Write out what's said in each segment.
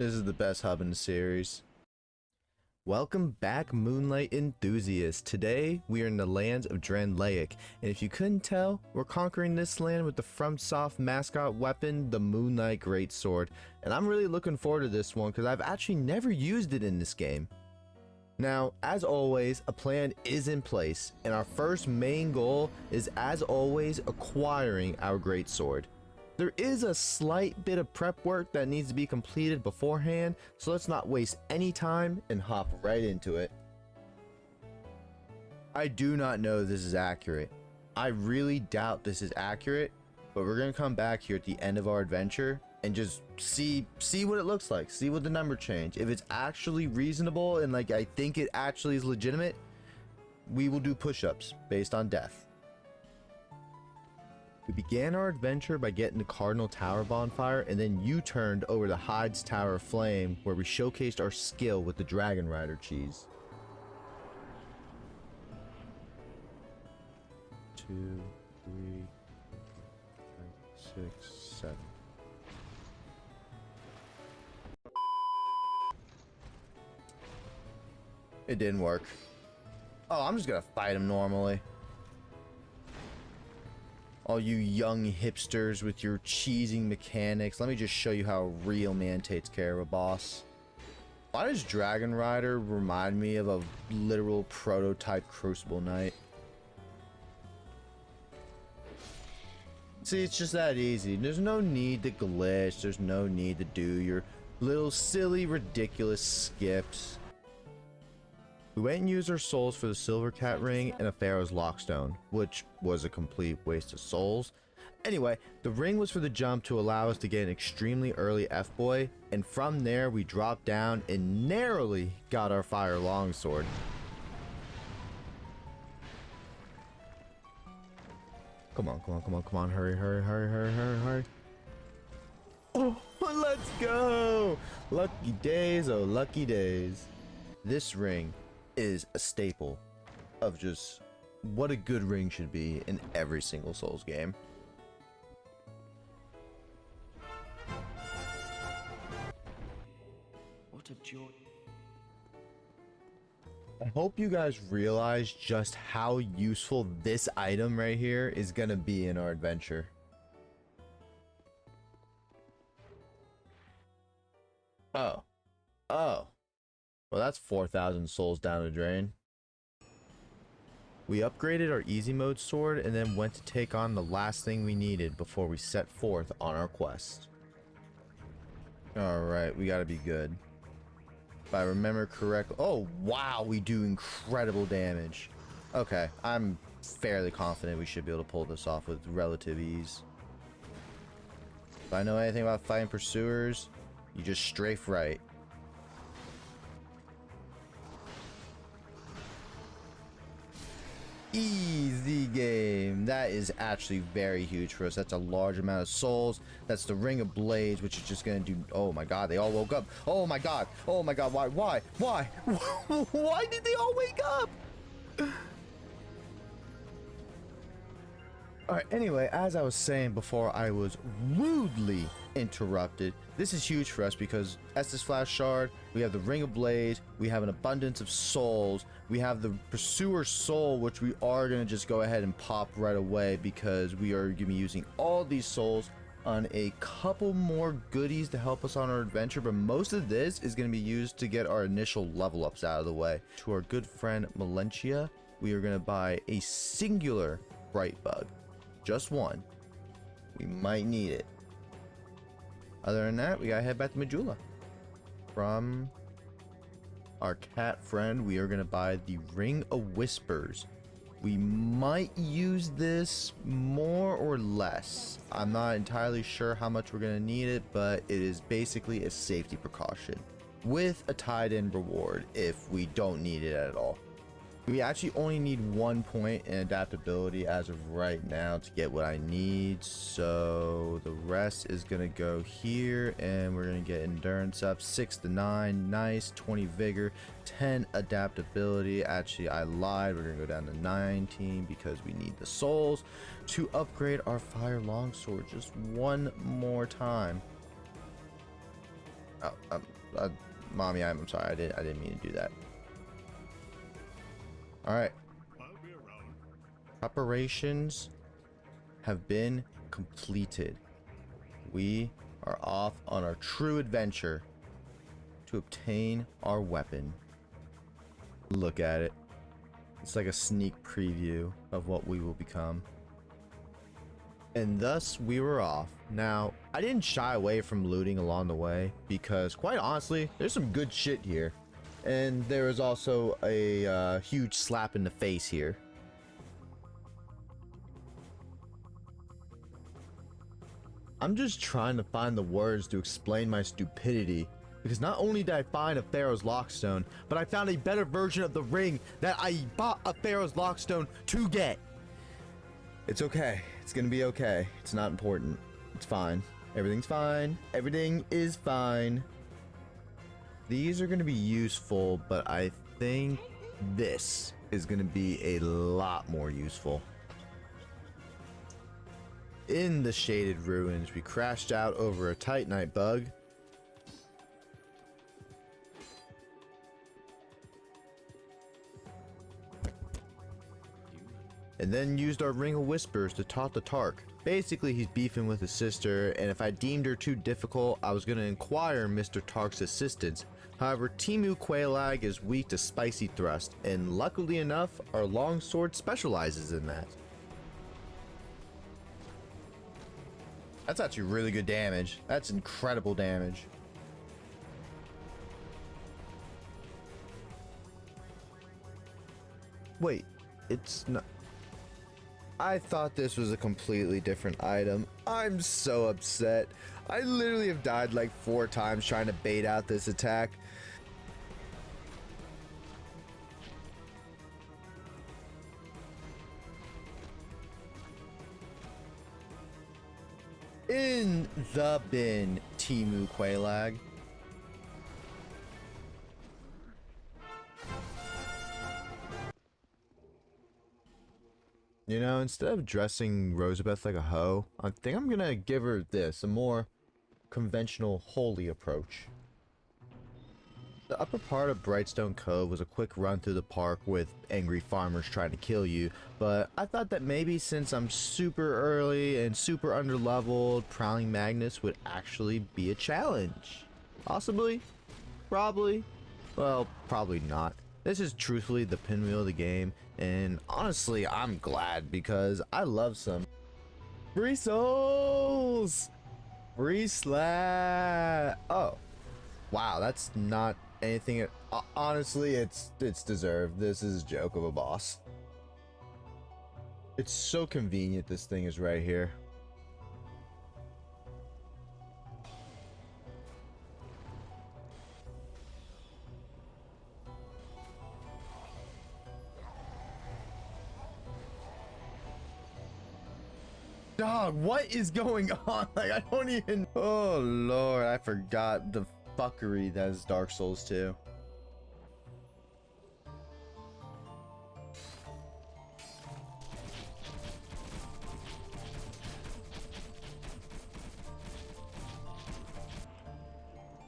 This is the best hub in the series. Welcome back, Moonlight enthusiasts. Today, we are in the lands of Drangleic, and if you couldn't tell, we're conquering this land with the FromSoft mascot weapon, the Moonlight Greatsword, and I'm really looking forward to this one because I've actually never used it in this game. Now, as always, a plan is in place, and our first main goal is, as always, acquiring our Greatsword. There is a slight bit of prep work that needs to be completed beforehand, so let's not waste any time and hop right into it. I do not know this is accurate. I really doubt this is accurate, but we're going to come back here at the end of our adventure and just see what it looks like, see what the number change. If it's actually reasonable and like I think it actually is legitimate, we will do push-ups based on death. We began our adventure by getting the Cardinal Tower bonfire and then U-turned over to Hyde's Tower of Flame, where we showcased our skill with the Dragon Rider cheese. 2, 3, 5, 6, 7. It didn't work. Oh, I'm just gonna fight him normally. All you young hipsters with your cheesing mechanics, let me just show you how a real man takes care of a boss. Why does Dragon Rider remind me of a literal prototype Crucible Knight? See, it's just that easy. There's no need to glitch, there's no need to do your little silly, ridiculous skips. We went and used our souls for the Silver Cat Ring and a Pharaoh's Lockstone, which was a complete waste of souls. Anyway, the ring was for the jump to allow us to get an extremely early F-Boy, and from there we dropped down and narrowly got our Fire Longsword. Come on, hurry. Oh, let's go! Lucky days, oh lucky days. This ring is a staple of just what a good ring should be in every single Souls game. What a joy. I hope you guys realize just how useful this item right here is gonna be in our adventure. Oh. Well, that's 4,000 souls down the drain. We upgraded our easy mode sword and then went to take on the last thing we needed before we set forth on our quest. Alright, we gotta be good. If I remember correctly. Oh, wow, we do incredible damage. Okay, I'm fairly confident we should be able to pull this off with relative ease. If I know anything about fighting pursuers, you just strafe right. Easy game. That is actually very huge for us. That's a large amount of souls. That's the Ring of Blades, which is just gonna do. Oh my god, they all woke up. Oh my god, why why did they all wake up? Alright, anyway, as I was saying before, I was rudely interrupted. This is huge for us because Estus Flash Shard, we have the Ring of Blades, we have an abundance of souls, we have the Pursuer Soul, which we are going to just go ahead and pop right away because we are going to be using all these souls on a couple more goodies to help us on our adventure, but most of this is going to be used to get our initial level ups out of the way. To our good friend Melentia, we are going to buy a singular Bright Bug. Just one. We might need it. Other than that, we gotta head back to Majula. From our cat friend, we are gonna buy the Ring of Whispers. We might use this more or less. I'm not entirely sure how much we're gonna need it, but it is basically a safety precaution with a tied-in reward if we don't need it at all. We actually only need 1 point in adaptability as of right now to get what I need, so the rest is gonna go here, and we're gonna get endurance up 6 to 9, nice, 20 vigor, 10 adaptability. Actually, I lied, we're gonna go down to 19 because we need the souls to upgrade our fire longsword just one more time. Oh, mommy, I'm sorry. I didn't mean to do that. All right. Preparations have been completed. We are off on our true adventure to obtain our weapon. Look at it. It's like a sneak preview of what we will become. And thus we were off. Now, I didn't shy away from looting along the way because, quite honestly, there's some good shit here. And there is also a huge slap in the face here. I'm just trying to find the words to explain my stupidity, because not only did I find a Pharaoh's Lockstone, but I found a better version of the ring that I bought a Pharaoh's Lockstone to get. It's okay. It's gonna be okay. It's not important. It's fine. Everything's fine. Everything is fine. These are gonna be useful, but I think this is gonna be a lot more useful. In the shaded ruins, we crashed out over a Titanite bug. And then used our Ring of Whispers to taunt the Tark. Basically, he's beefing with his sister, and if I deemed her too difficult, I was going to inquire Mr. Tark's assistance. However, Timu Quailag is weak to Spicy Thrust, and luckily enough, our longsword specializes in that. That's actually really good damage. That's incredible damage. Wait, it's not... I thought this was a completely different item. I'm so upset. I literally have died like 4 times trying to bait out this attack. In the bin, Timu Quailag. You know, instead of dressing Rosabeth like a hoe, I think I'm gonna give her this, a more conventional holy approach. The upper part of Brightstone Cove was a quick run through the park with angry farmers trying to kill you, but I thought that maybe since I'm super early and super underleveled, Prowling Magnus would actually be a challenge. Possibly? Probably? Well, probably not. This is truthfully the pinwheel of the game, and honestly, I'm glad because I love some free souls! Free slap! Oh. Wow, that's not anything. Honestly, it's deserved. This is a joke of a boss. It's so convenient this thing is right here. Dog, what is going on? Like, I don't even... Oh, Lord, I forgot the fuckery that is Dark Souls 2.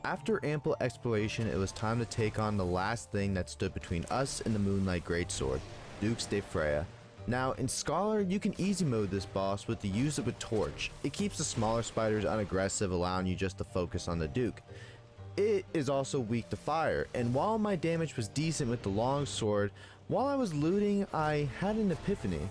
After ample exploration, it was time to take on the last thing that stood between us and the Moonlight Greatsword, Dukes de Freya. Now, in Scholar, you can easy mode this boss with the use of a torch. It keeps the smaller spiders unaggressive, allowing you just to focus on the Duke. It is also weak to fire, and while my damage was decent with the longsword, while I was looting, I had an epiphany.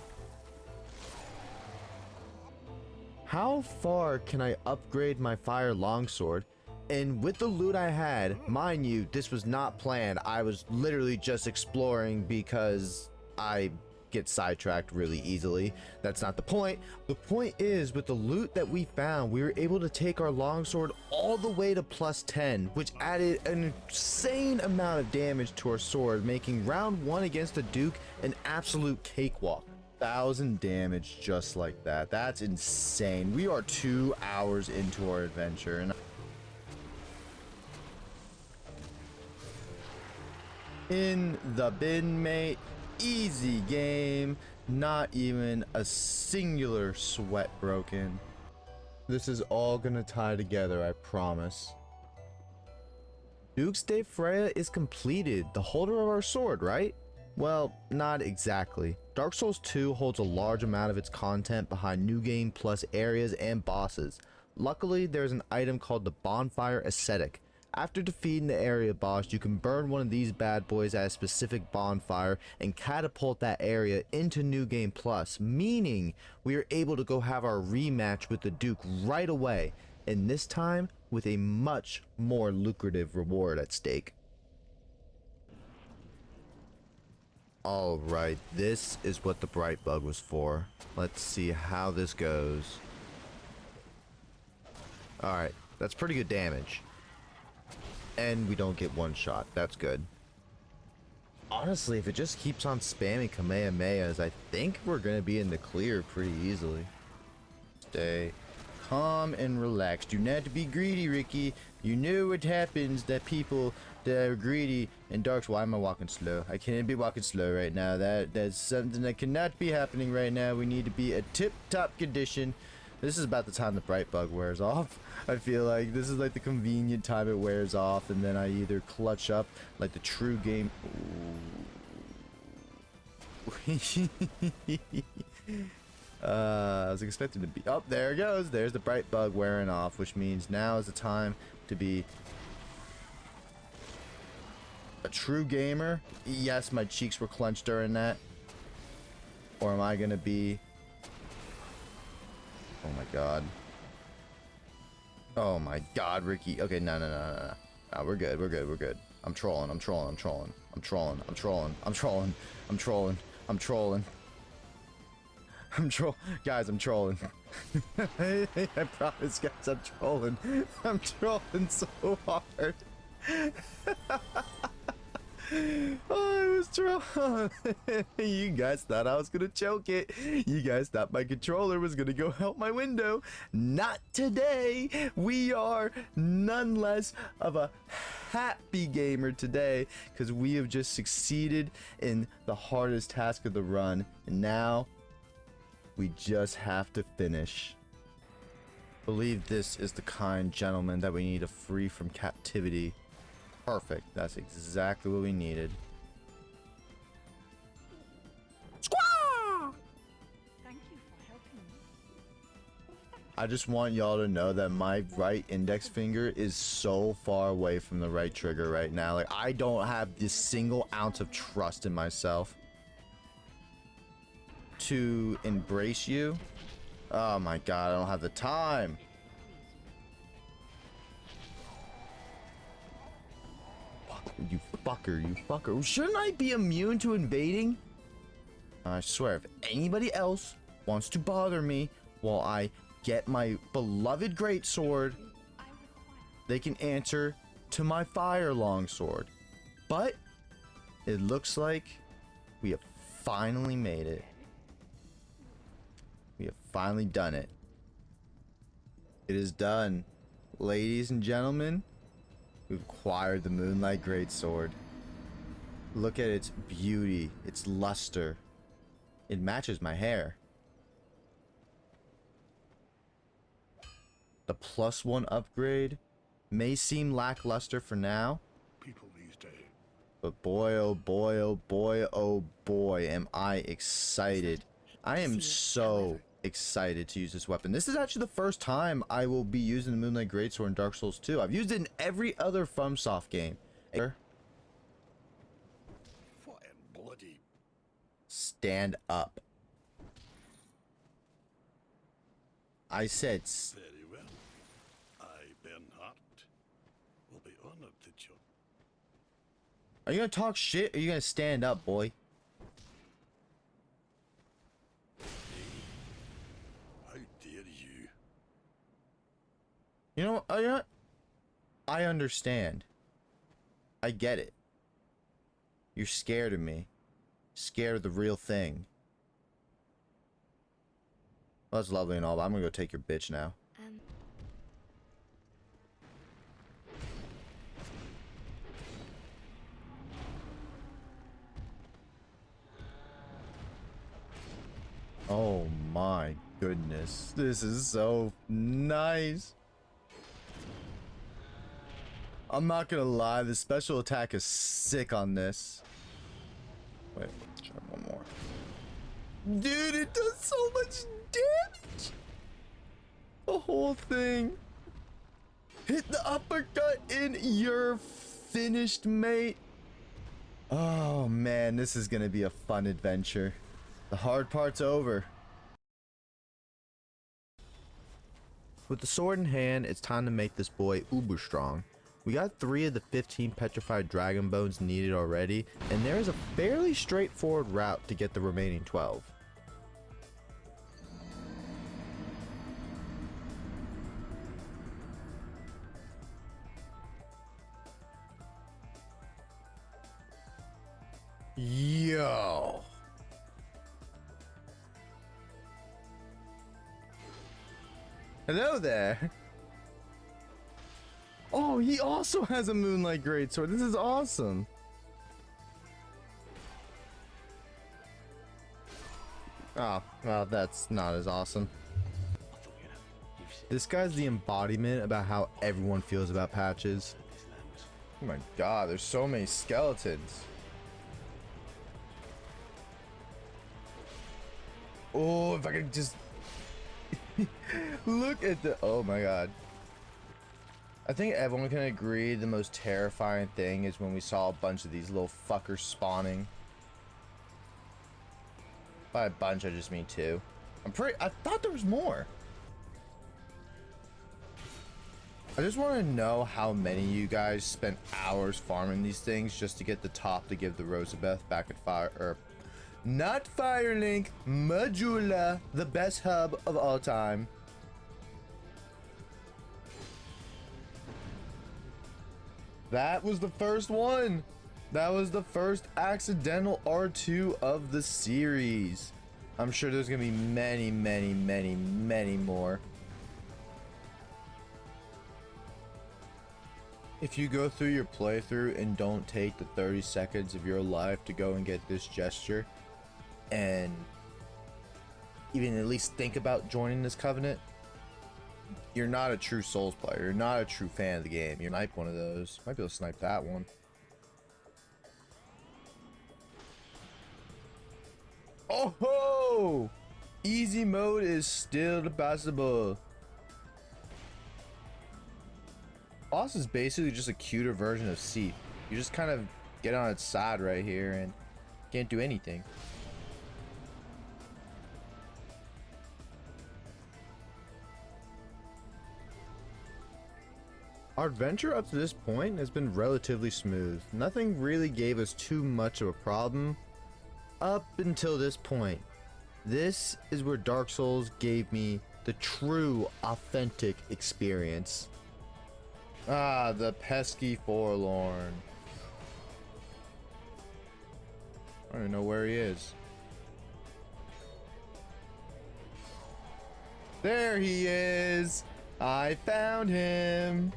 How far can I upgrade my fire longsword? And with the loot I had, mind you, this was not planned. I was literally just exploring because I get sidetracked really easily. That's not the point. The point is, with the loot that we found, we were able to take our longsword all the way to +10, which added an insane amount of damage to our sword, making round 1 against the Duke an absolute cakewalk. 1,000 damage just like that. That's insane. We are 2 hours into our adventure, and in the bin, mate. Easy game. Not even a singular sweat broken. This is all gonna tie together, I promise. Duke's de Freya is completed, the holder of our sword, right? Well, not exactly. Dark Souls 2 holds a large amount of its content behind New Game Plus areas and bosses. Luckily, there's an item called the Bonfire Ascetic. After defeating the area boss, you can burn one of these bad boys at a specific bonfire and catapult that area into New Game Plus, meaning we are able to go have our rematch with the Duke right away, and this time with a much more lucrative reward at stake. Alright, this is what the bright bug was for. Let's see how this goes. Alright, that's pretty good damage. And we don't get one shot. That's good. Honestly, if it just keeps on spamming Kamehamehas, I think we're going to be in the clear pretty easily. Stay calm and relaxed. Do not be greedy, Ricky. You know what happens that people that are greedy and darks. Why am I walking slow? I can't be walking slow right now. That's something that cannot be happening right now. We need to be a tip-top condition. This is about the time the bright bug wears off. I feel like this is like the convenient time it wears off, and then I either clutch up like the true game. I was expecting to be. Oh, there it goes. There's the bright bug wearing off, which means now is the time to be a true gamer. Yes, my cheeks were clenched during that. Or am I gonna be? Oh my god. Oh my god, Ricky. Okay, no. No, we're good. I'm trolling. Guys, I'm trolling. I promise, guys, I'm trolling. I'm trolling so hard. Oh, I was trolling. You guys thought I was gonna choke it. You guys thought my controller was gonna go out my window. Not today. We are none less of a happy gamer today, because we have just succeeded in the hardest task of the run, and now we just have to finish. Believe this is the kind gentleman that we need to free from captivity. Perfect. That's exactly what we needed. Squaw! Thank you for helping me. I just want y'all to know that my right index finger is so far away from the right trigger right now. Like, I don't have this single ounce of trust in myself to embrace you. Oh my god, I don't have the time. You fucker. Shouldn't I be immune to invading? I swear, if anybody else wants to bother me while I get my beloved greatsword, they can answer to my fire longsword. But it looks like we have finally made it. We have finally done it. It is done. Ladies and gentlemen, we've acquired the Moonlight Greatsword. Look at its beauty, its luster. It matches my hair. The +1 upgrade may seem lackluster for now, People these days. but boy, oh boy, oh boy, oh boy, am I excited. I am so excited to use this weapon. This is actually the first time I will be using the Moonlight Greatsword in Dark Souls 2. I've used it in every other FromSoft game. What in bloody... Stand up. I said Very well. I, Bernhardt, will be honored to join. Are you gonna talk shit or are you gonna stand up, boy? How dare you? You know what? I understand. I get it. You're scared of me. Scared of the real thing. Well, that's lovely and all, but I'm gonna go take your bitch now. Oh my goodness. This is so nice. I'm not gonna lie, the special attack is sick on this. Wait, try one more. Dude, it does so much damage. The whole thing. Hit the uppercut and you're finished, mate. Oh man, this is gonna be a fun adventure. The hard part's over. With the sword in hand, it's time to make this boy uber strong. We got 3 of the 15 petrified dragon bones needed already, and there is a fairly straightforward route to get the remaining 12. Yo. Hello there. Oh, he also has a Moonlight Greatsword. This is awesome. Oh, well, that's not as awesome. This guy's the embodiment about how everyone feels about patches. Oh my god, there's so many skeletons. Oh, if I could just look at the, oh my god. I think everyone can agree the most terrifying thing is when we saw a bunch of these little fuckers spawning. By a bunch, I just mean 2. I thought there was more. I just want to know how many of you guys spent hours farming these things just to get the top to give the Rosabeth back at Fire, or not Firelink, Majula, the best hub of all time. That was the first one. That was the first accidental R2 of the series. I'm sure there's gonna be many, many, many, many more. If you go through your playthrough and don't take the 30 seconds of your life to go and get this gesture and even at least think about joining this covenant, you're not a true Souls player. You're not a true fan of the game. You snipe one of those. Might be able to snipe that one. Oh ho! Easy mode is still possible. Boss is basically just a cuter version of Seath. You just kind of get on its side right here and can't do anything. Our adventure up to this point has been relatively smooth. Nothing really gave us too much of a problem up until this point. This is where Dark Souls gave me the true, authentic experience. Ah, the pesky Forlorn. I don't even know where he is. There he is! I found him!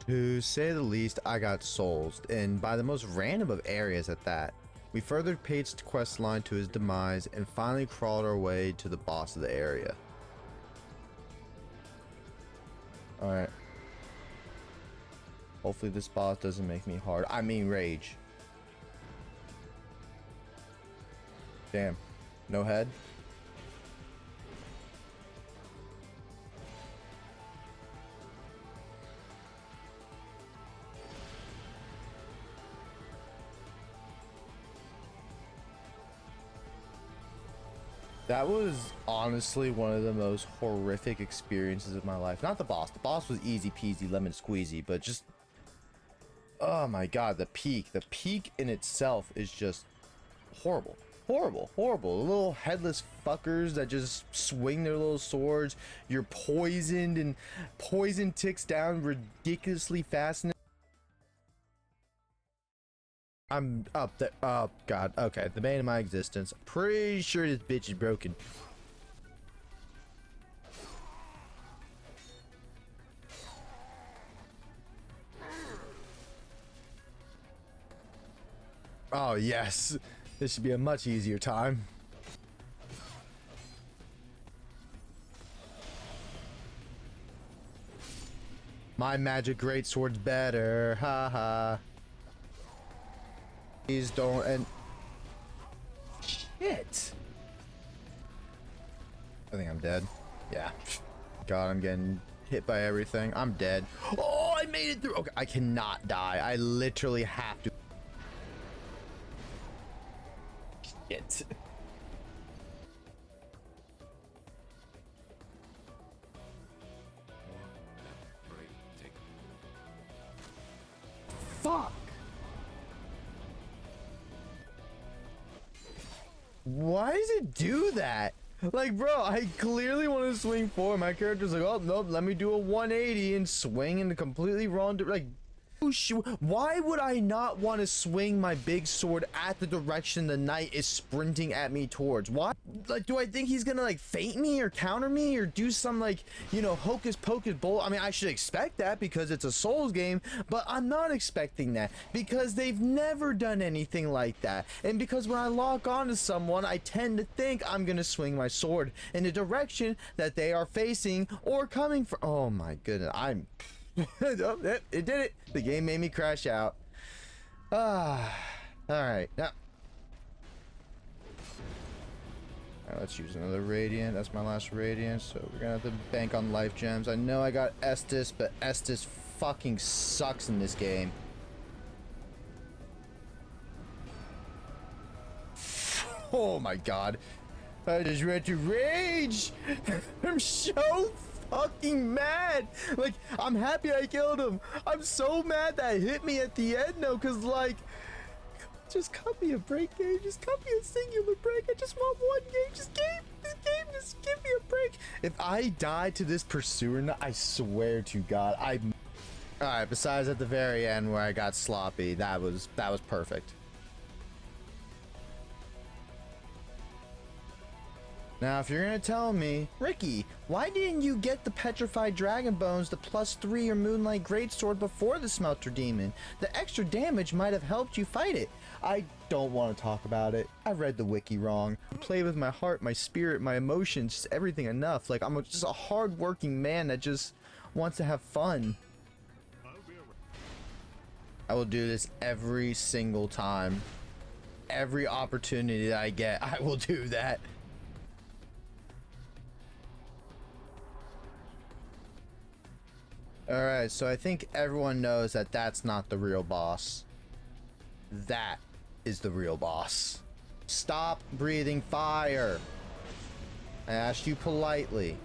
To say the least, I got souls, and by the most random of areas at that. We furthered Pate's quest line to his demise and finally crawled our way to the boss of the area. Alright. Hopefully this boss doesn't make me hard. I mean rage. Damn. No head? That was honestly one of the most horrific experiences of my life. Not the boss. The boss was easy peasy lemon squeezy, but just, oh my god, the peak. The peak in itself is just horrible. Horrible, horrible. The little headless fuckers that just swing their little swords. You're poisoned and poison ticks down ridiculously fast. I'm up there. Oh god. Okay, the bane of my existence. Pretty sure this bitch is broken. Oh, yes. This should be a much easier time. My magic greatsword's better. Ha. Please don't and shit. I think I'm dead. Yeah. God, I'm getting hit by everything. I'm dead. Oh, I made it through. Okay, I cannot die. I literally have to. Shit. Fuck. Why does it do that? Like, bro, I clearly want to swing forward. My character's like, oh, nope, let me do a 180 and swing in the completely wrong like, why would I not want to swing my big sword at the direction the knight is sprinting at me towards? Why? Like, do I think he's gonna like feint me or counter me or do some like, you know, hocus pocus bull? I mean, I should expect that because it's a Souls game, but I'm not expecting that because they've never done anything like that. And because when I lock on to someone, I tend to think I'm gonna swing my sword in the direction that they are facing or coming from. Oh my goodness, it did it. The game made me crash out. All right, now. All right, let's use another radiant. That's my last radiant, so we're gonna have to bank on life gems. I know I got Estus, but Estus fucking sucks in this game. Oh my god, I just went to rage. I'm so fucking mad. Like, I'm happy I killed him. I'm so mad that hit me at the end though, cause like, just cut me a break, game. Just cut me a singular break. I just want one game. Just give me a break. If I die to this pursuer, I swear to God, all right. Besides at the very end where I got sloppy, that was perfect. Now, if you're gonna tell me, Ricky, why didn't you get the Petrified Dragon Bones, the +3 or Moonlight Greatsword before the Smelter Demon? The extra damage might have helped you fight it. I don't want to talk about it. I read the wiki wrong. I play with my heart, my spirit, my emotions, just everything enough. Like, I'm just a hard-working man that just wants to have fun. I will do this every single time. Every opportunity that I get, I will do that. Alright, so I think everyone knows that that's not the real boss. That is the real boss. Stop breathing fire. I asked you politely.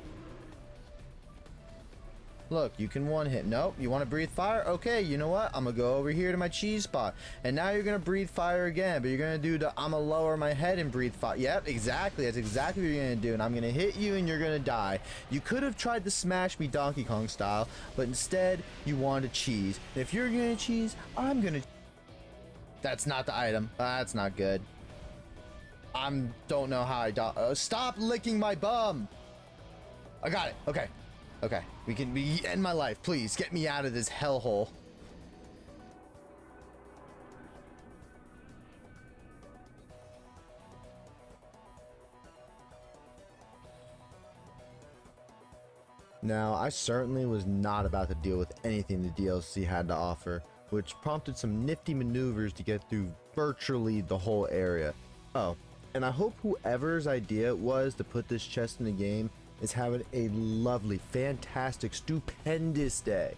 Look, you can one hit. Nope, you want to breathe fire? Okay, you know what? I'm gonna go over here to my cheese spot. And now you're gonna breathe fire again, but you're gonna do the I'm gonna lower my head and breathe fire. Yep, exactly. That's exactly what you're gonna do. And I'm gonna hit you and you're gonna die. You could have tried to smash me Donkey Kong style, but instead you wanted cheese. And if you're gonna cheese, I'm gonna. That's not the item. That's not good. Don't know how I stop licking my bum. I got it. Okay. Okay, we end my life. Please get me out of this hellhole. Now, I certainly was not about to deal with anything the DLC had to offer, which prompted some nifty maneuvers to get through virtually the whole area. Oh, and I hope whoever's idea it was to put this chest in the game is having a lovely, fantastic, stupendous day.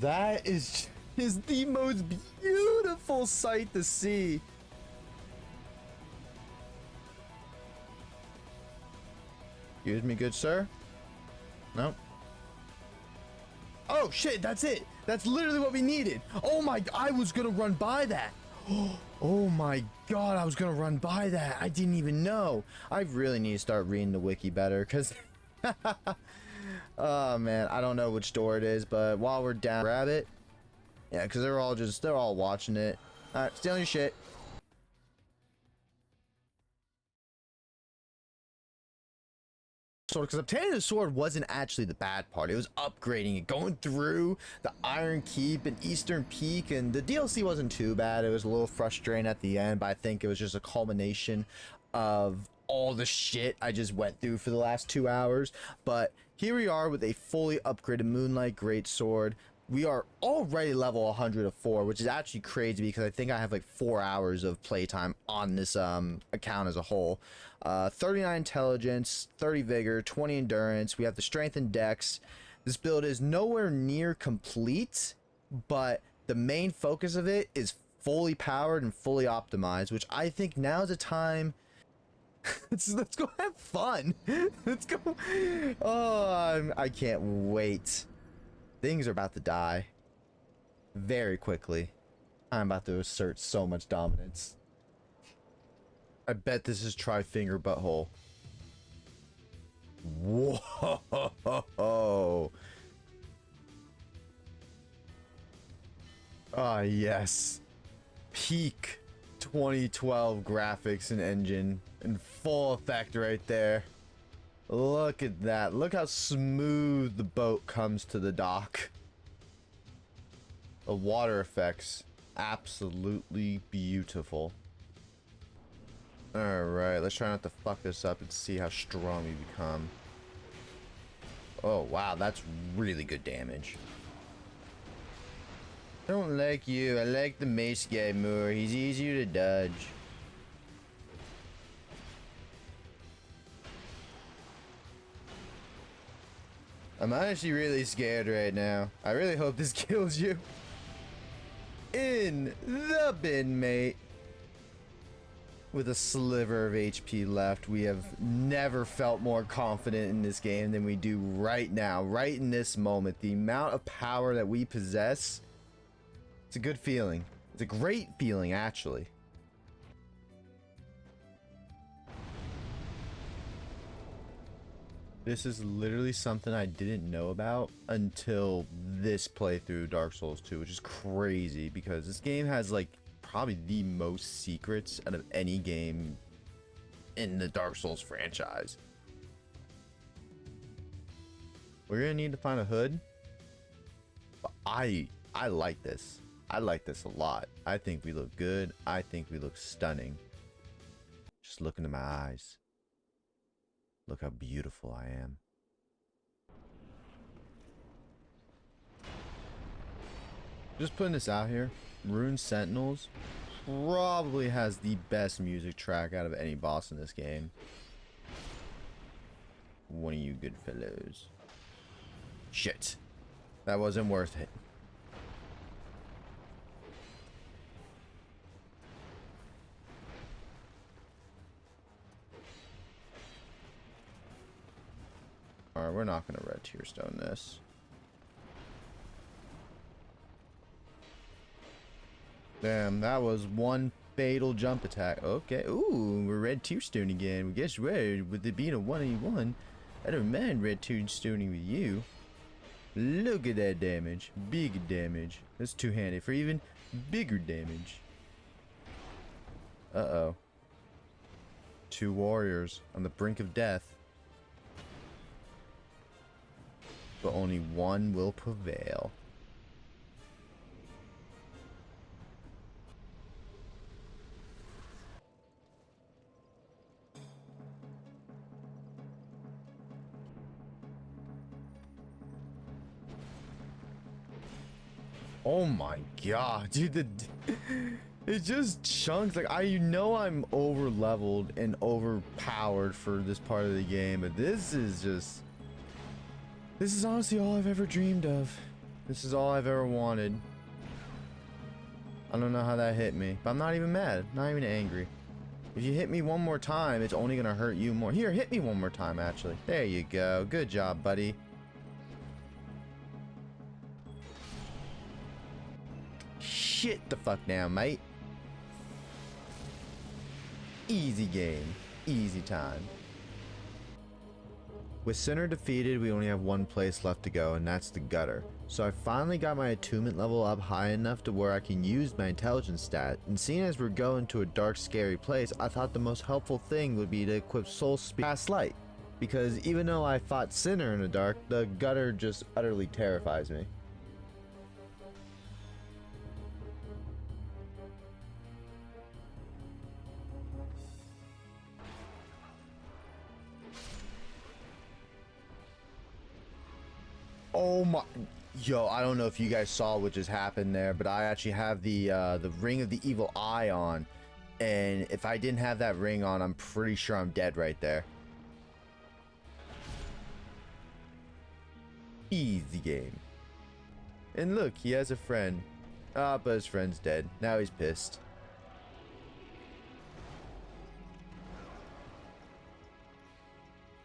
That is the most beautiful sight to see. Excuse me, good sir? No. Oh shit, that's it. That's literally what we needed. Oh my, I was gonna run by that. Oh my god, I was gonna run by that. I didn't even know. I really need to start reading the wiki better, because oh man, I don't know which door it is, but while we're down, grab it. Yeah, because they're all watching it. Alright, stealing your shit. sword, because obtaining the sword wasn't actually the bad part. It was upgrading it, going through the Iron Keep and Eastern Peak, and the DLC wasn't too bad. It was a little frustrating at the end, but I think it was just a culmination of all the shit I just went through for the last 2 hours. But here we are with a fully upgraded Moonlight Greatsword. We are already level 104, which is actually crazy because I think I have like 4 hours of playtime on this account as a whole. 39 intelligence, 30 vigor, 20 endurance. We have the strength and dex. This build is nowhere near complete, but the main focus of it is fully powered and fully optimized, which I think now is the time. Let's go have fun. Let's go. Oh, I can't wait. Things are about to die very quickly. I'm about to assert so much dominance. I bet this is Tri-Finger Butthole. Whoa. Ah, yes. Peak 2012 graphics and engine in full effect right there. Look at that. Look how smooth the boat comes to the dock. The water effects, absolutely beautiful. Alright, let's try not to fuck this up and see how strong we become. Oh, wow, that's really good damage. I don't like you. I like the mace guy more. He's easier to dodge. I'm honestly really scared right now. I really hope this kills you. In the bin, mate. With a sliver of HP left, we have never felt more confident in this game than we do right now, right in this moment. The amount of power that we possess, it's a good feeling. It's a great feeling, actually. This is literally something I didn't know about until this playthrough, Dark Souls 2, which is crazy because this game has like probably the most secrets out of any game in the Dark Souls franchise. We're gonna need to find a hood, but I like this. I like this a lot. I think we look good. I think we look stunning. Just look into my eyes. Look how beautiful I am. Just putting this out here. Rune Sentinels probably has the best music track out of any boss in this game. One of you good fellows. Shit. That wasn't worth it. Alright, we're not gonna red tier stone this. Damn, that was one fatal jump attack. Okay, ooh, we're red tier stone again. Well, guess what? With it being a 1v1, I don't mind red tier stoning with you. Look at that damage. Big damage. That's two-handed for even bigger damage. Uh-oh. Two warriors on the brink of death. But only one will prevail. Oh my god, dude, it just chunks. Like, I'm over leveled and overpowered for this part of the game, but this is honestly all I've ever dreamed of. This is all I've ever wanted. I don't know how that hit me, but I'm not even mad, not even angry. If you hit me one more time, it's only gonna hurt you more. Here, hit me one more time, actually. There you go. Good job, buddy. Shit the fuck down, mate. Easy game. Easy time. With Sinner defeated, we only have one place left to go, and that's the gutter. So I finally got my attunement level up high enough to where I can use my intelligence stat, and seeing as we're going to a dark, scary place, I thought the most helpful thing would be to equip Soul Speed Past Light. because even though I fought Sinner in the dark, the gutter just utterly terrifies me. Oh my, yo, I don't know if you guys saw what just happened there, but I actually have the ring of the evil eye on, and if I didn't have that ring on, I'm pretty sure I'm dead right there. Easy game. And look, he has a friend. Ah, but his friend's dead. Now he's pissed.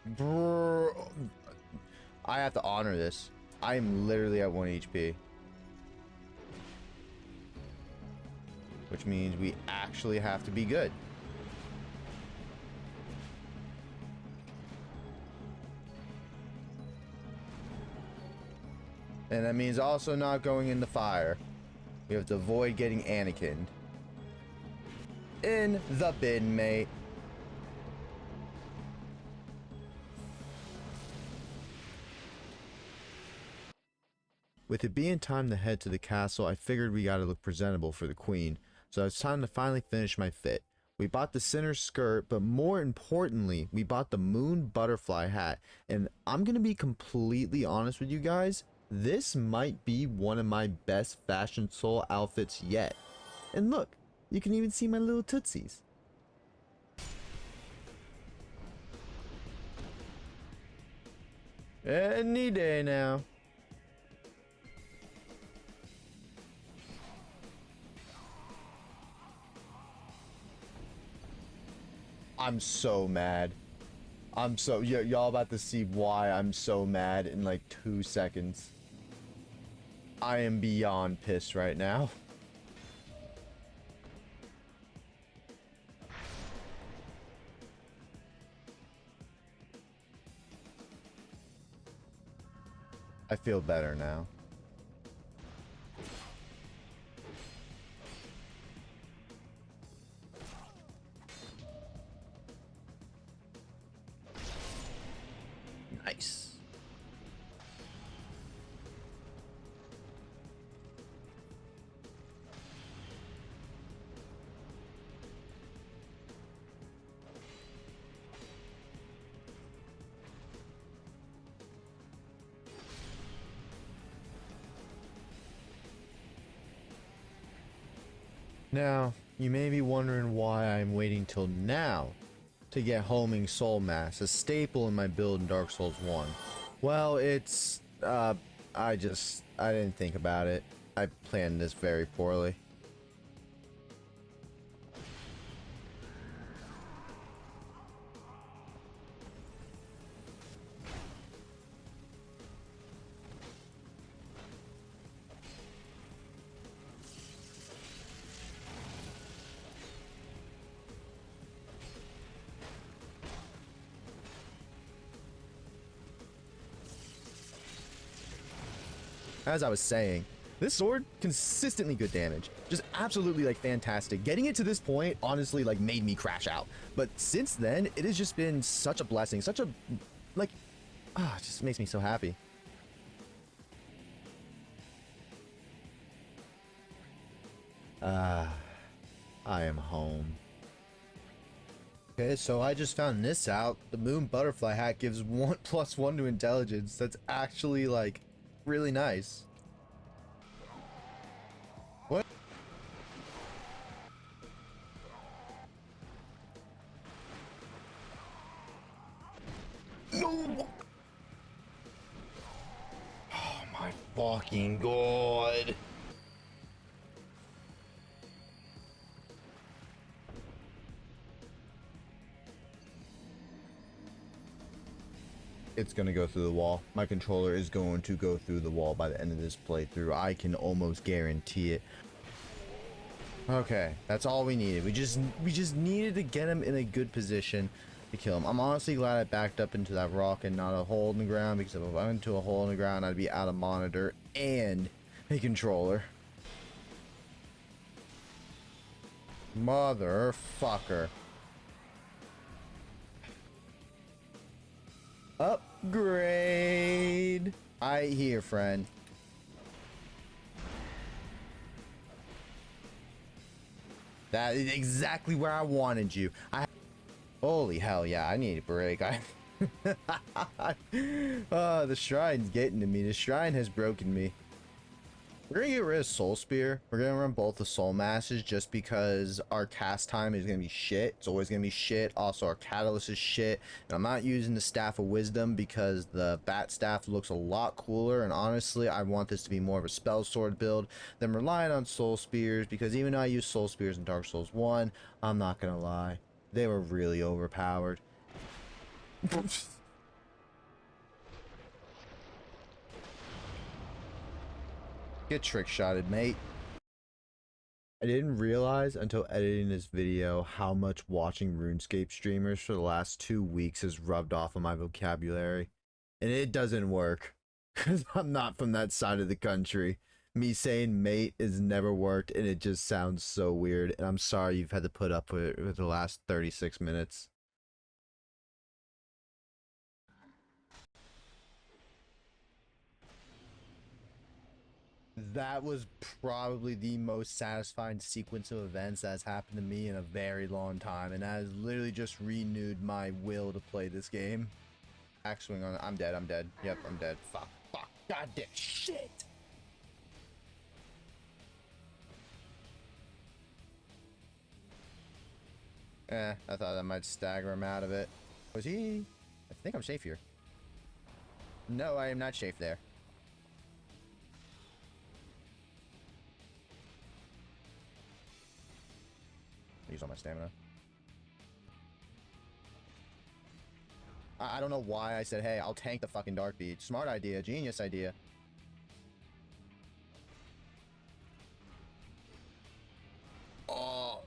Bro, I have to honor this. I am literally at 1 HP. Which means we actually have to be good. And that means also not going in the fire. We have to avoid getting Anakin'd. In the bin, mate. With it being time to head to the castle, I figured we gotta look presentable for the queen, so it's time to finally finish my fit. We bought the center skirt, but more importantly, we bought the moon butterfly hat, and I'm gonna be completely honest with you guys, this might be one of my best fashion soul outfits yet. And look, you can even see my little tootsies. Any day now. I'm so mad. Y'all about to see why I'm so mad in like 2 seconds. I am beyond pissed right now. I feel better now. Nice. Now, you may be wondering why I'm waiting till now to get homing Soul Mass, a staple in my build in Dark Souls 1. Well, it's, I didn't think about it. I planned this very poorly. As I was saying, this sword, consistently good damage. Just absolutely like fantastic. Getting it to this point, honestly, like made me crash out. But since then, it has just been such a blessing, such a, like, it just makes me so happy. I am home. Okay, so I just found this out. The moon butterfly hat gives 1+1 to intelligence. That's actually like really nice. What? No! Oh my fucking god. It's gonna go through the wall. My controller is going to go through the wall by the end of this playthrough. I can almost guarantee it. Okay, that's all we needed. We just needed to get him in a good position to kill him. I'm honestly glad I backed up into that rock and not a hole in the ground, because if I went into a hole in the ground, I'd be out of monitor and a controller. Motherfucker. Upgrade. I hear, friend. That is exactly where I wanted you. Holy hell, yeah, I need a break. Oh, the shrine's getting to me. The shrine has broken me. We're gonna get rid of Soul Spear. We're gonna run both the Soul Masses just because our cast time is gonna be shit. It's always gonna be shit. Also, our Catalyst is shit. And I'm not using the Staff of Wisdom because the Bat Staff looks a lot cooler. And honestly, I want this to be more of a Spell Sword build than relying on Soul Spears, because even though I use Soul Spears in Dark Souls 1, I'm not gonna lie, they were really overpowered. Get trick-shotted, mate. I didn't realize until editing this video how much watching RuneScape streamers for the last 2 weeks has rubbed off on my vocabulary. And it doesn't work. Because I'm not from that side of the country. Me saying mate has never worked, and it just sounds so weird. And I'm sorry you've had to put up with it for the last 36 minutes. That was probably the most satisfying sequence of events that's happened to me in a very long time, and that has literally just renewed my will to play this game. Axe swing on. I'm dead. I'm dead. Yep, I'm dead. Fuck. Fuck. Goddamn shit. I thought that might stagger him out of it. Was he? I think I'm safe here. No, I am not safe there. Use all my stamina. I don't know why I said, hey, I'll tank the fucking Dark Beach. Smart idea. Genius idea. Oh.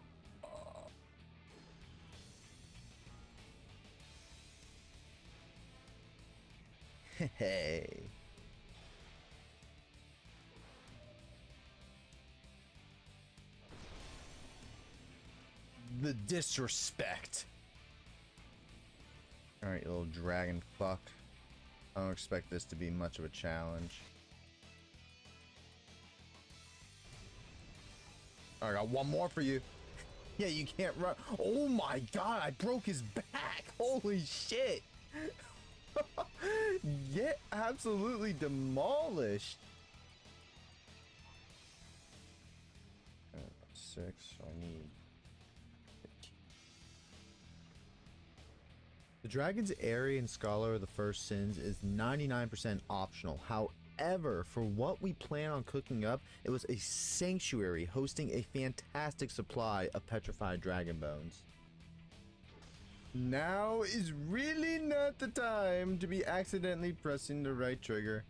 Hey. The disrespect. Alright, you little dragon fuck. I don't expect this to be much of a challenge. Alright, I got one more for you. Yeah, you can't run. Oh my god, I broke his back. Holy shit. Get absolutely demolished. 6, so I need... The Dragon's Area and Scholar of the First Sins is 99% optional. However, for what we plan on cooking up, it was a sanctuary hosting a fantastic supply of petrified dragon bones. Now is really not the time to be accidentally pressing the right trigger.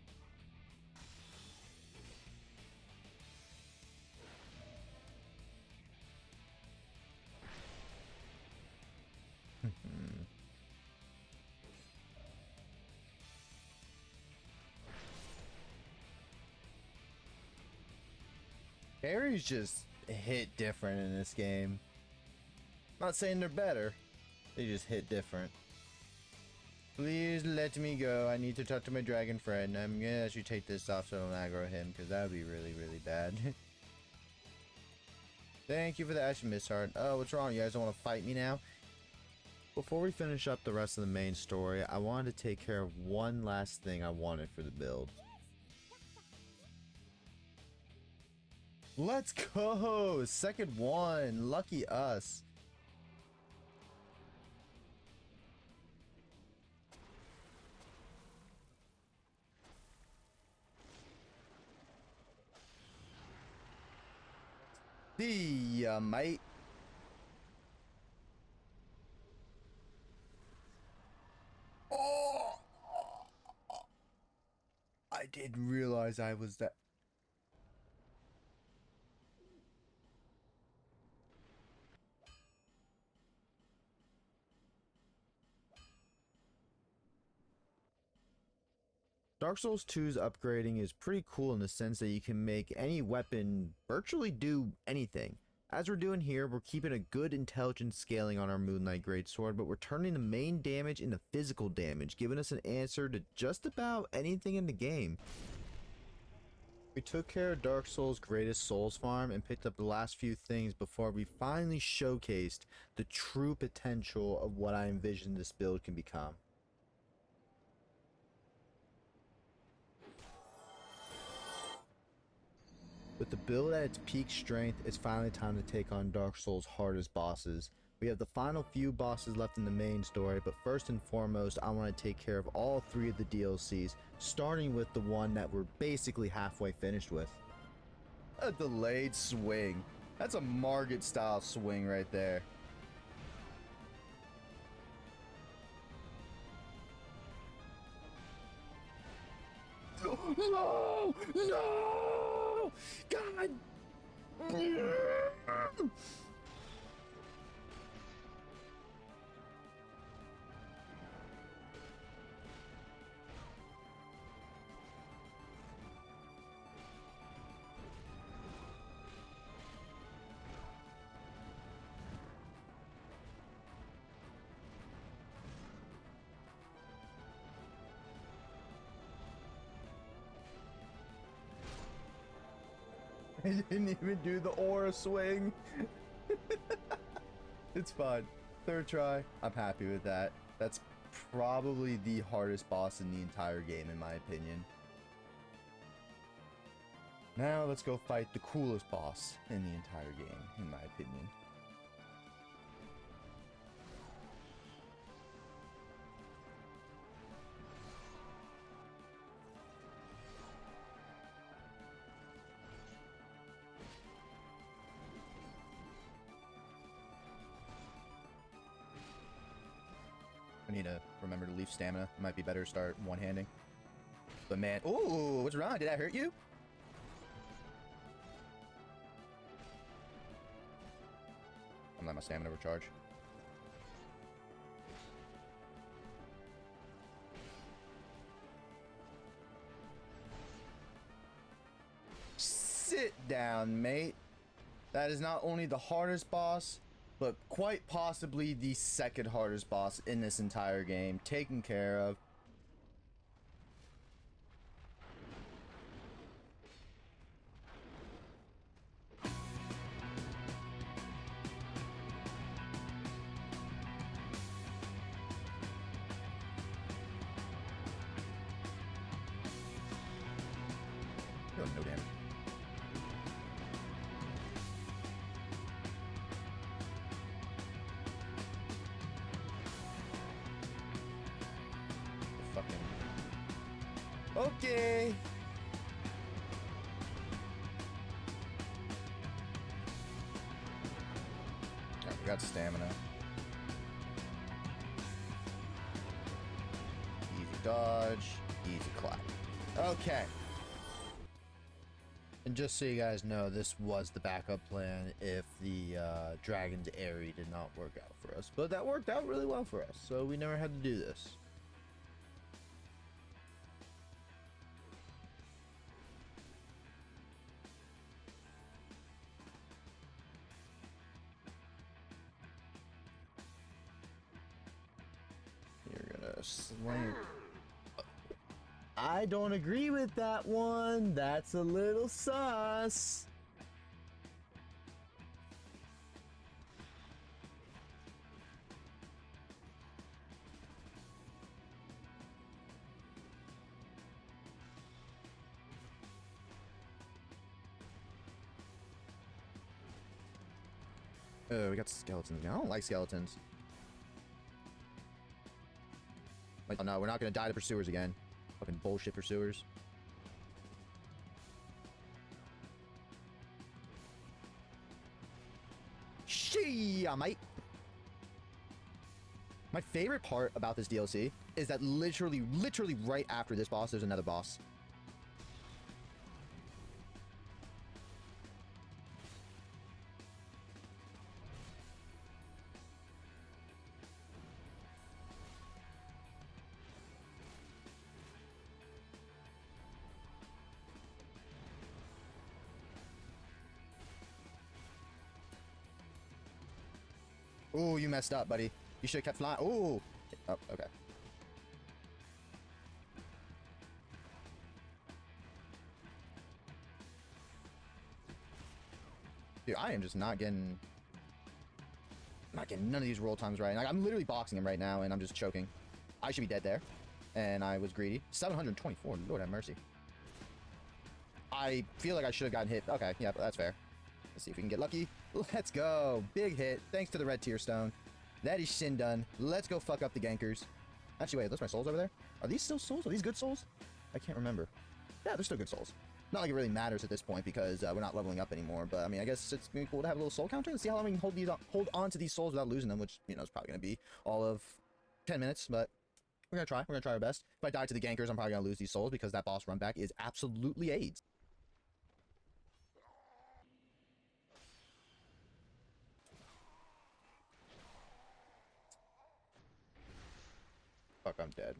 Parries just hit different in this game. Not saying they're better, they just hit different. Please let me go. I need to talk to my dragon friend. I'm gonna actually take this off so I don't aggro him, because that would be really, really bad. Thank you for the action, Miss Hart. Oh, what's wrong? You guys don't want to fight me now? Before we finish up the rest of the main story, I wanted to take care of one last thing I wanted for the build. Let's go! Second one! Lucky us. See ya, mate. Oh! I didn't realize I was that. Dark Souls 2's upgrading is pretty cool in the sense that you can make any weapon virtually do anything. As we're doing here, we're keeping a good intelligence scaling on our Moonlight Greatsword, but we're turning the main damage into physical damage, giving us an answer to just about anything in the game. We took care of Dark Souls' greatest souls farm and picked up the last few things before we finally showcased the true potential of what I envisioned this build can become. With the build at its peak strength, it's finally time to take on Dark Souls' hardest bosses. We have the final few bosses left in the main story, but first and foremost, I want to take care of all 3 of the DLCs, starting with the one that we're basically halfway finished with. A delayed swing. That's a Margit style swing right there. No! No! God! I didn't even do the aura swing. It's fine. 3rd try. I'm happy with that. That's probably the hardest boss in the entire game, in my opinion. Now let's go fight the coolest boss in the entire game, in my opinion. I need to remember to leave stamina. It might be better to start one-handing. But man, ooh, what's wrong? Did I hurt you? I'm letting my stamina recharge. Sit down, mate. That is not only the hardest boss, but quite possibly the 2nd hardest boss in this entire game, taken care of. Oh, no damage. Okay. Alright, we got stamina. Easy dodge, easy clap. Okay. And just so you guys know, this was the backup plan if the Dragon's Aerie did not work out for us. But that worked out really well for us, so we never had to do this. Slam. I don't agree with that one. That's a little sus. Oh, we got skeletons. I don't like skeletons. Like, oh no, we're not gonna die to pursuers again. Fucking bullshit pursuers. Shia, mate. My favorite part about this DLC is that literally right after this boss, there's another boss. Ooh, you messed up, buddy. You should have kept flying. Ooh. Oh, okay. Dude, I am just not getting none of these roll times right. Like, I'm literally boxing him right now, and I'm just choking. I should be dead there. And I was greedy. 724. Lord have mercy. I feel like I should have gotten hit. Okay, yeah, that's fair. Let's see if we can get lucky. Let's go. Big hit. Thanks to the red tier stone. That is shin done. Let's go fuck up the gankers. Actually, wait, those my souls over there? Are these still souls? Are these good souls? I can't remember. Yeah, they're still good souls. Not like it really matters at this point because we're not leveling up anymore. But I mean, I guess it's gonna be cool to have a little soul counter. Let's see how long we can hold on to these souls without losing them, which, you know, is probably gonna be all of 10 minutes. But we're gonna try. We're gonna try our best. If I die to the gankers, I'm probably gonna lose these souls because that boss run back is absolutely AIDS. Fuck, I'm dead.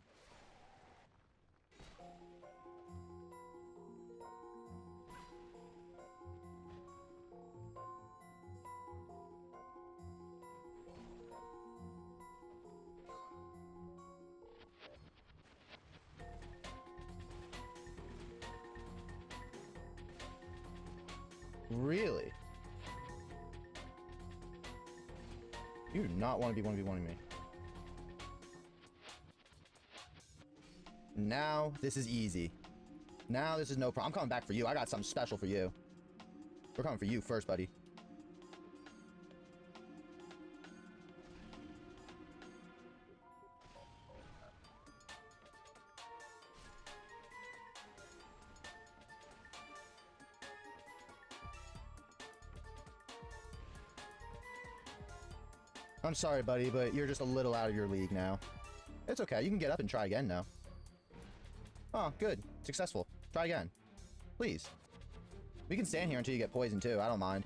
Really? You do not want to be 1v1ing me. Now, this is easy. Now, this is no problem. I'm coming back for you. I got something special for you. We're coming for you first, buddy. I'm sorry, buddy, but you're just a little out of your league now. It's okay. You can get up and try again now. Oh, good. Successful. Try again. Please. We can stand here until you get poisoned, too. I don't mind.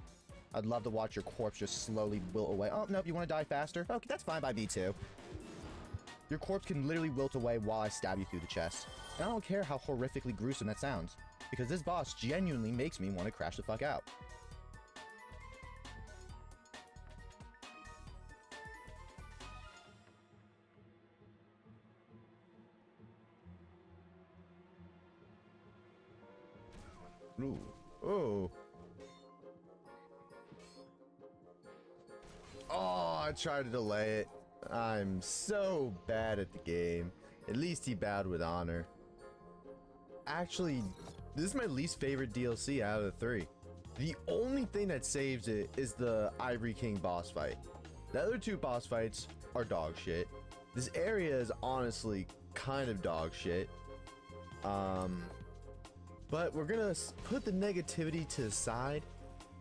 I'd love to watch your corpse just slowly wilt away. Oh, nope. You want to die faster? Okay, that's fine by me, too. Your corpse can literally wilt away while I stab you through the chest. And I don't care how horrifically gruesome that sounds, because this boss genuinely makes me want to crash the fuck out. Ooh. Oh. Oh, I tried to delay it. I'm so bad at the game. At least he bowed with honor. Actually, this is my least favorite DLC out of the 3. The only thing that saves it is the Ivory King boss fight. The other 2 boss fights are dog shit. This area is honestly kind of dog shit. But we're gonna put the negativity to the side,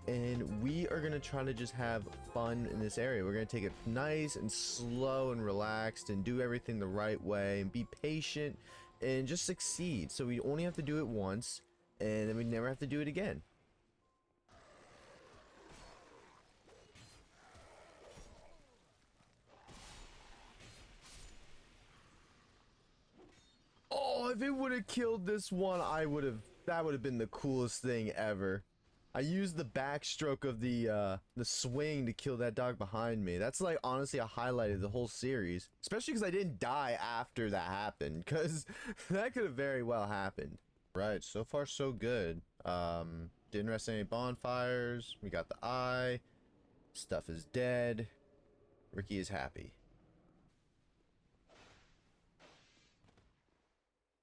and we are gonna try to just have fun in this area. We're gonna take it nice and slow and relaxed and do everything the right way and be patient and just succeed. So we only have to do it once, and then we never have to do it again. Oh, if it would have killed this one, that would have been the coolest thing ever. I used the backstroke of the swing to kill that dog behind me. That's like honestly a highlight of the whole series. Especially because I didn't die after that happened, because that could have very well happened. Right, so far so good. Didn't rest any bonfires. We got the eye. Stuff is dead. Ricky is happy.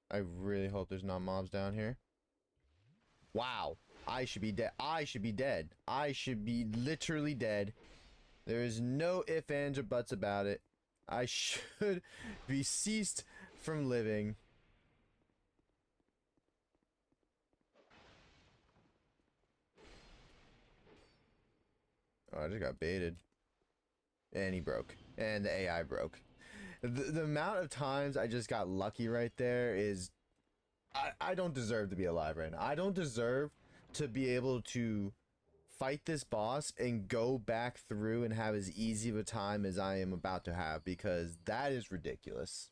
I really hope there's not mobs down here. Wow. I should be dead. I should be dead. I should be literally dead. There is no ifs, ands, or buts about it. I should be ceased from living. Oh, I just got baited. And he broke. And the AI broke. The amount of times I just got lucky right there is... I don't deserve to be alive right now. I don't deserve to be able to fight this boss and go back through and have as easy of a time as I am about to have, because that is ridiculous.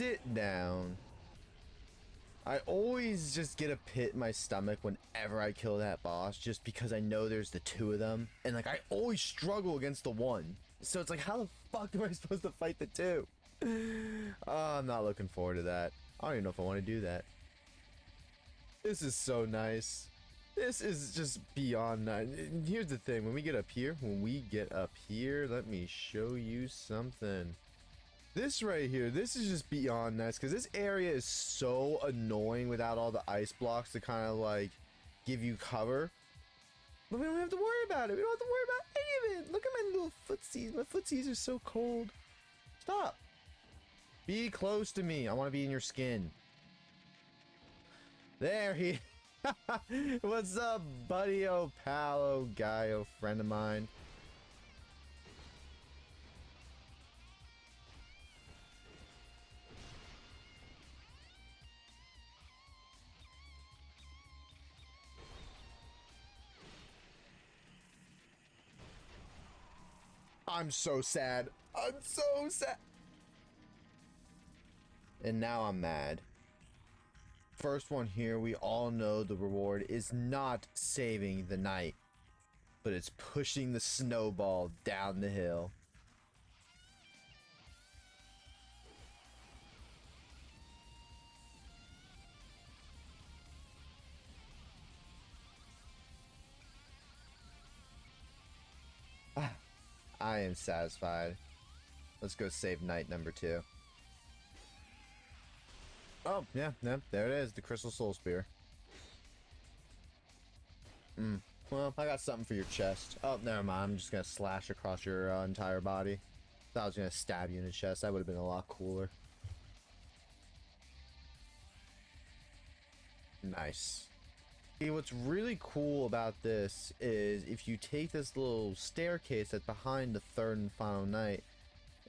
sit down. I always just get a pit in my stomach whenever I kill that boss, just because I know there's the two of them. And like, I always struggle against the one. So it's like, how the fuck am I supposed to fight the two? Oh, I'm not looking forward to that. I don't even know if I want to do that. This is so nice. This is just beyond nice. And here's the thing, when we get up here, let me show you something. This right here, this is just beyond nice, because this area is so annoying without all the ice blocks to kind of like give you cover. But we don't have to worry about it. We don't have to worry about any of it. Look at my little footsies. My footsies are so cold. Stop. Be close to me. I want to be in your skin. There he. What's up, buddy? Oh, pal, oh, guy, oh, friend of mine. I'm so sad. I'm so sad. And now I'm mad. First one here, we all know the reward is not saving the night, but it's pushing the snowball down the hill. I am satisfied. Let's go save night number 2. Oh, yeah, there it is, the Crystal Soul Spear. Well, I got something for your chest. Oh, never mind, I'm just gonna slash across your entire body. Thought I was gonna stab you in the chest, that would have been a lot cooler. Nice. See, what's really cool about this is if you take this little staircase that's behind the third and final night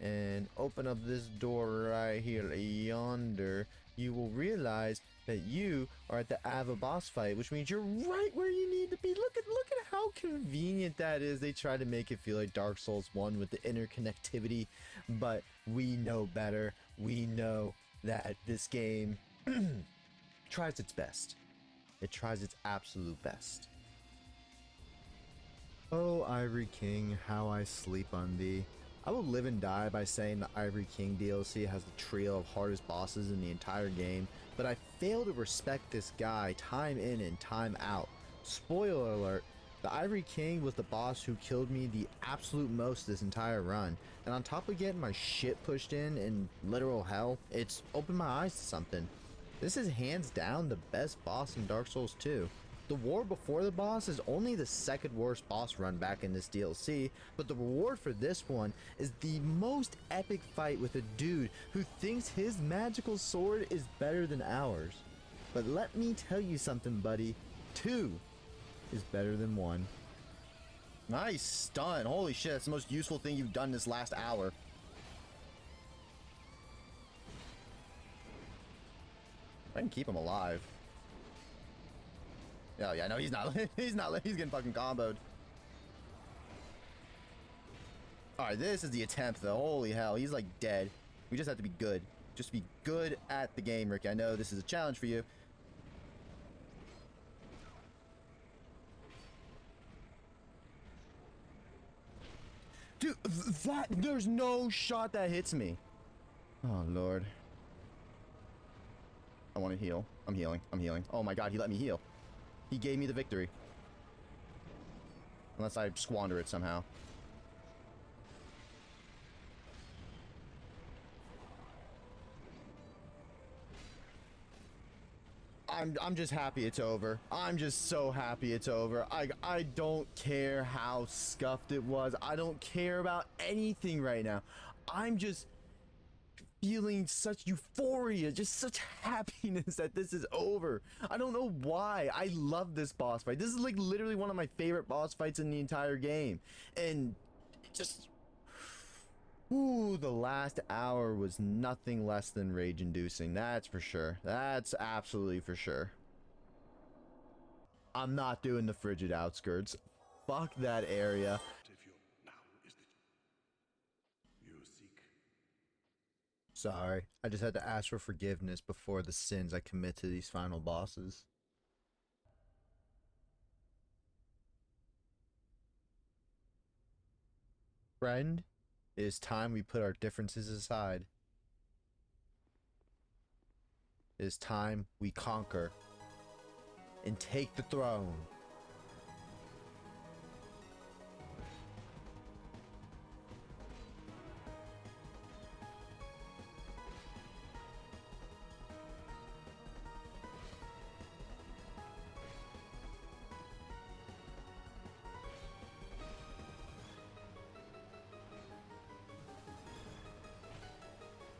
and open up this door right here yonder, you will realize that you are at the Ava boss fight, which means you're right where you need to be. Look at how convenient that is. They try to make it feel like Dark Souls 1 with the interconnectivity, but we know better. We know that this game tries its best. It tries its absolute best. Oh, Ivory King, how I sleep on thee. I will live and die by saying the Ivory King DLC has the trio of hardest bosses in the entire game, but I fail to respect this guy time in and time out. Spoiler alert, the Ivory King was the boss who killed me the absolute most this entire run, and on top of getting my shit pushed in literal hell, it's opened my eyes to something. This is hands down the best boss in Dark Souls 2. The war before the boss is only the second worst boss run back in this DLC, but the reward for this one is the most epic fight with a dude who thinks his magical sword is better than ours. But let me tell you something, buddy. 2 is better than 1. Nice stun. Holy shit, that's the most useful thing you've done this last hour. I can keep him alive. Oh yeah, no, he's not. He's getting fucking comboed. Alright, this is the attempt though. Holy hell, he's like dead. We just have to be good. Just be good at the game, Ricky. I know this is a challenge for you. Dude, there's no shot that hits me. Oh lord. I want to heal. I'm healing. Oh my god, he let me heal. He gave me the victory. Unless I squander it somehow. I'm just happy it's over. I'm just so happy it's over. I don't care how scuffed it was. I don't care about anything right now. I'm just feeling such euphoria, just such happiness that this is over. I don't know why. I love this boss fight. This is like literally one of my favorite boss fights in the entire game. And it just... Ooh, the last hour was nothing less than rage-inducing. That's for sure. That's absolutely for sure. I'm not doing the frigid outskirts. Fuck that area. Sorry. I just had to ask for forgiveness before the sins I commit to these final bosses. Friend, it is time we put our differences aside. It is time we conquer and take the throne.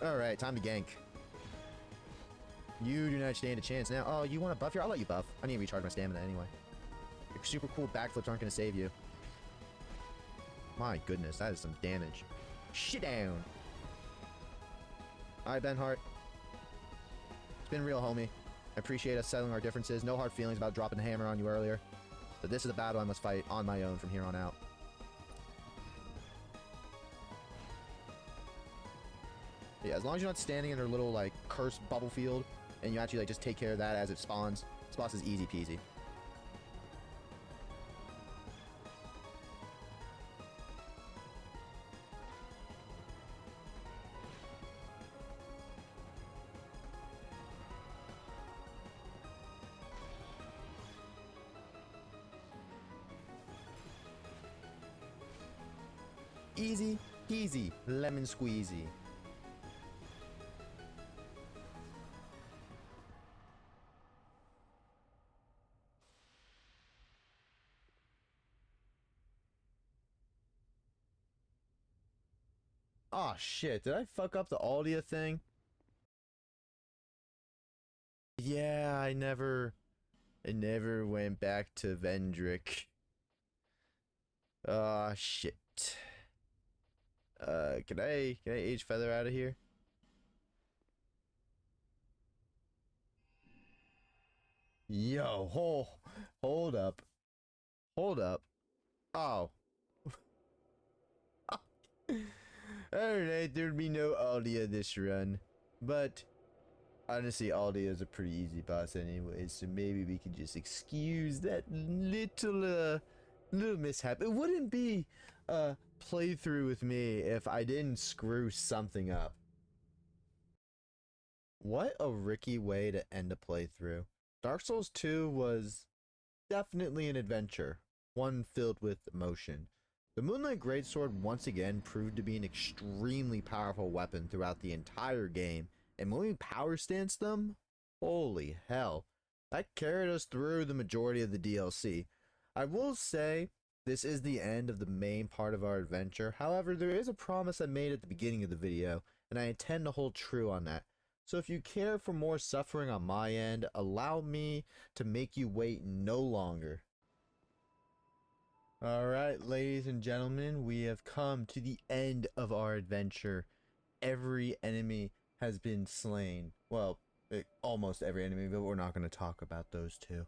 Alright, time to gank. You do not stand a chance now. Oh, you want to buff here? I'll let you buff. I need to recharge my stamina anyway. Your super cool backflips aren't going to save you. My goodness, that is some damage. Shit down. Alright, Benhart. It's been real, homie. I appreciate us settling our differences. No hard feelings about dropping the hammer on you earlier. But this is a battle I must fight on my own from here on out. Yeah, as long as you're not standing in their little, like, cursed bubble field, and you actually, like, just take care of that as it spawns. This boss is easy peasy. Easy peasy, lemon squeezy. Oh shit, did I fuck up the Aldia thing? Yeah, I never went back to Vendrick. Ah shit. Can I age Feather out of here? Yo, hold up. Hold up. Oh. Alright, there'd be no Aldia this run. But honestly, Aldia is a pretty easy boss anyway, so maybe we can just excuse that little mishap. It wouldn't be a playthrough with me if I didn't screw something up. What a Ricky way to end a playthrough. Dark Souls 2 was definitely an adventure, one filled with emotion. The Moonlight Greatsword once again proved to be an extremely powerful weapon throughout the entire game, and when we power stance them, holy hell, that carried us through the majority of the DLC. I will say, this is the end of the main part of our adventure. However, there is a promise I made at the beginning of the video, and I intend to hold true on that. So if you care for more suffering on my end, allow me to make you wait no longer. Alright, ladies and gentlemen, we have come to the end of our adventure. Every enemy has been slain. Well, almost every enemy, but we're not going to talk about those two.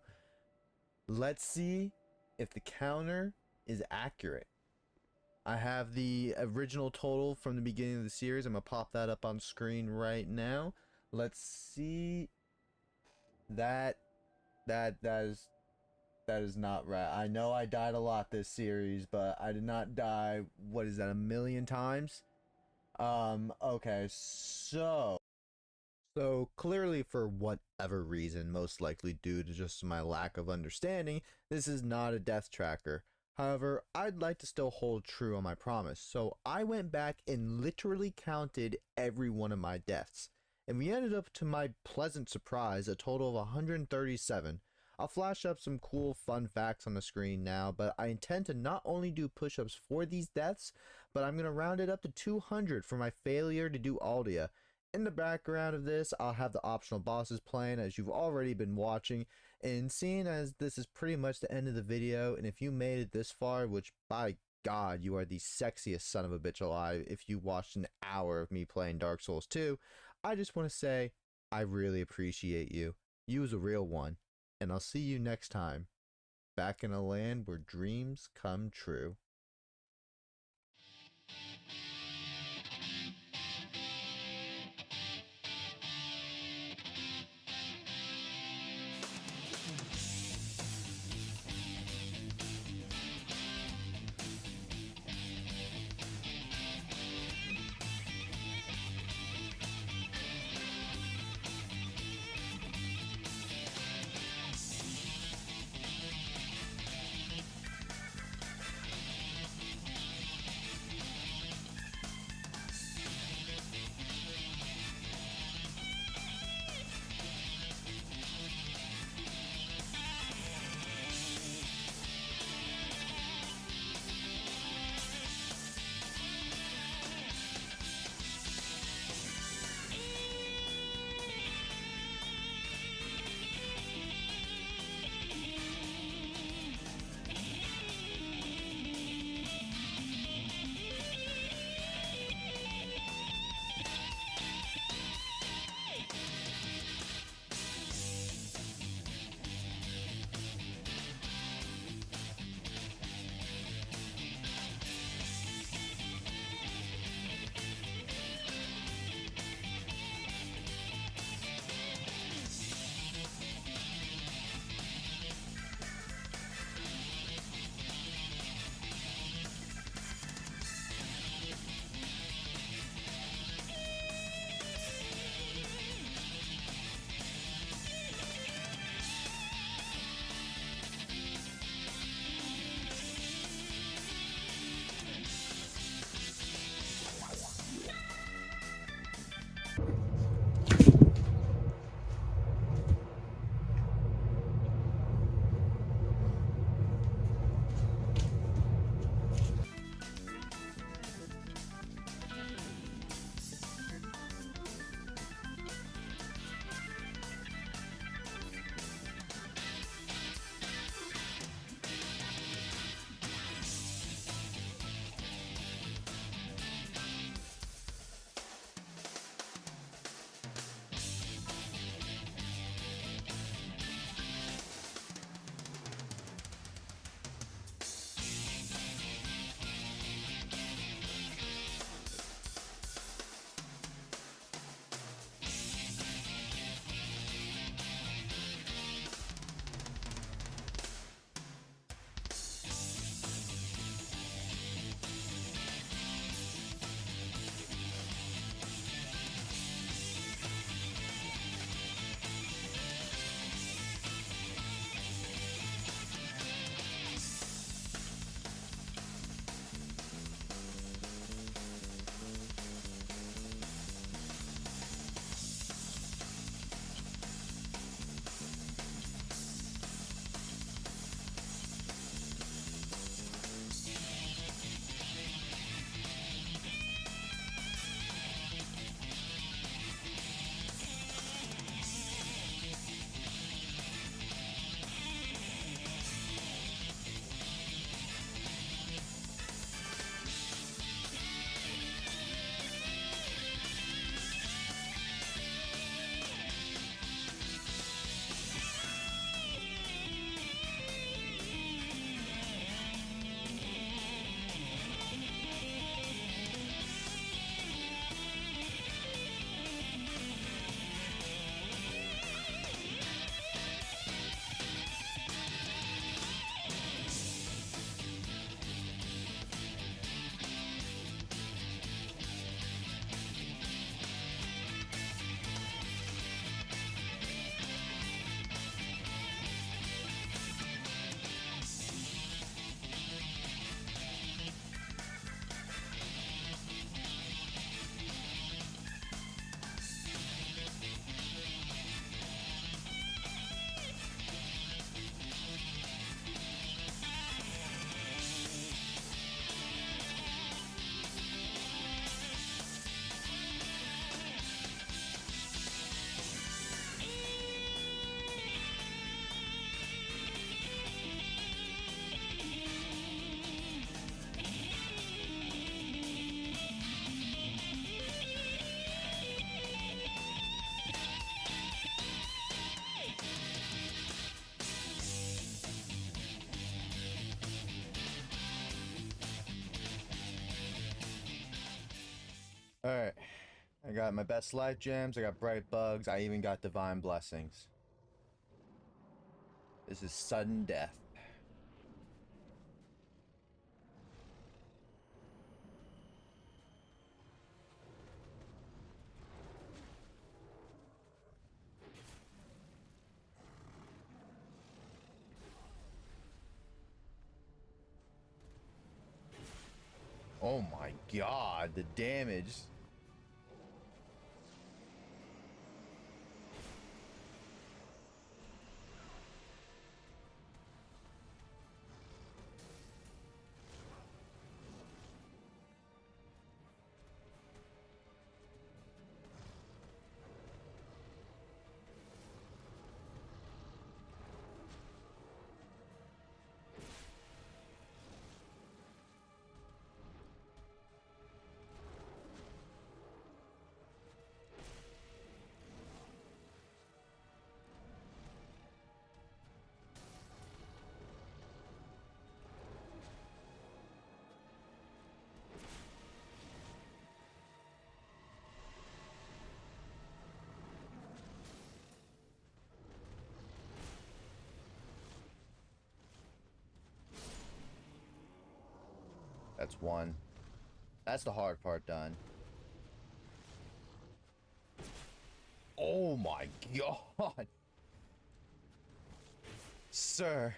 Let's see if the counter is accurate. I have the original total from the beginning of the series. I'm going to pop that up on screen right now. Let's see. That is not right. I know I died a lot this series, but I did not die, what is that, a million times? Okay, so clearly for whatever reason, most likely due to just my lack of understanding, this is not a death tracker. However, I'd like to still hold true on my promise, so I went back and literally counted every one of my deaths, and we ended up, to my pleasant surprise, a total of 137. I'll flash up some cool fun facts on the screen now, but I intend to not only do push-ups for these deaths, but I'm going to round it up to 200 for my failure to do Aldia. In the background of this, I'll have the optional bosses playing, as you've already been watching, and seeing as this is pretty much the end of the video, and if you made it this far, which by God, you are the sexiest son of a bitch alive if you watched an hour of me playing Dark Souls 2, I just want to say, I really appreciate you. You was a real one. And I'll see you next time, back in a land where dreams come true. Alright. I got my best life gems, I got bright bugs, I even got divine blessings. This is sudden death. Oh my god, the damage. That's one. That's the hard part done. Oh my god. Sir.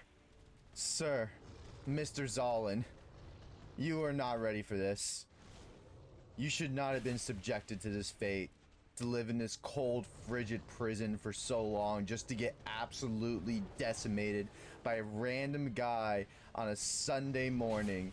Sir. Mr. Zolin. You are not ready for this. You should not have been subjected to this fate. To live in this cold, frigid prison for so long just to get absolutely decimated by a random guy on a Sunday morning.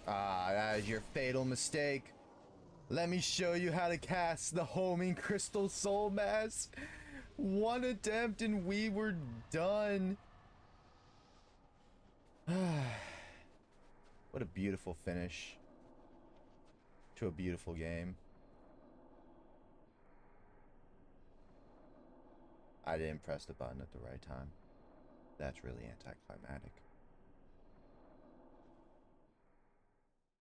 Ah, that is your fatal mistake. Let me show you how to cast the homing crystal soul mask. One attempt and we were done. What a beautiful finish to a beautiful game. I didn't press the button at the right time. That's really anticlimactic.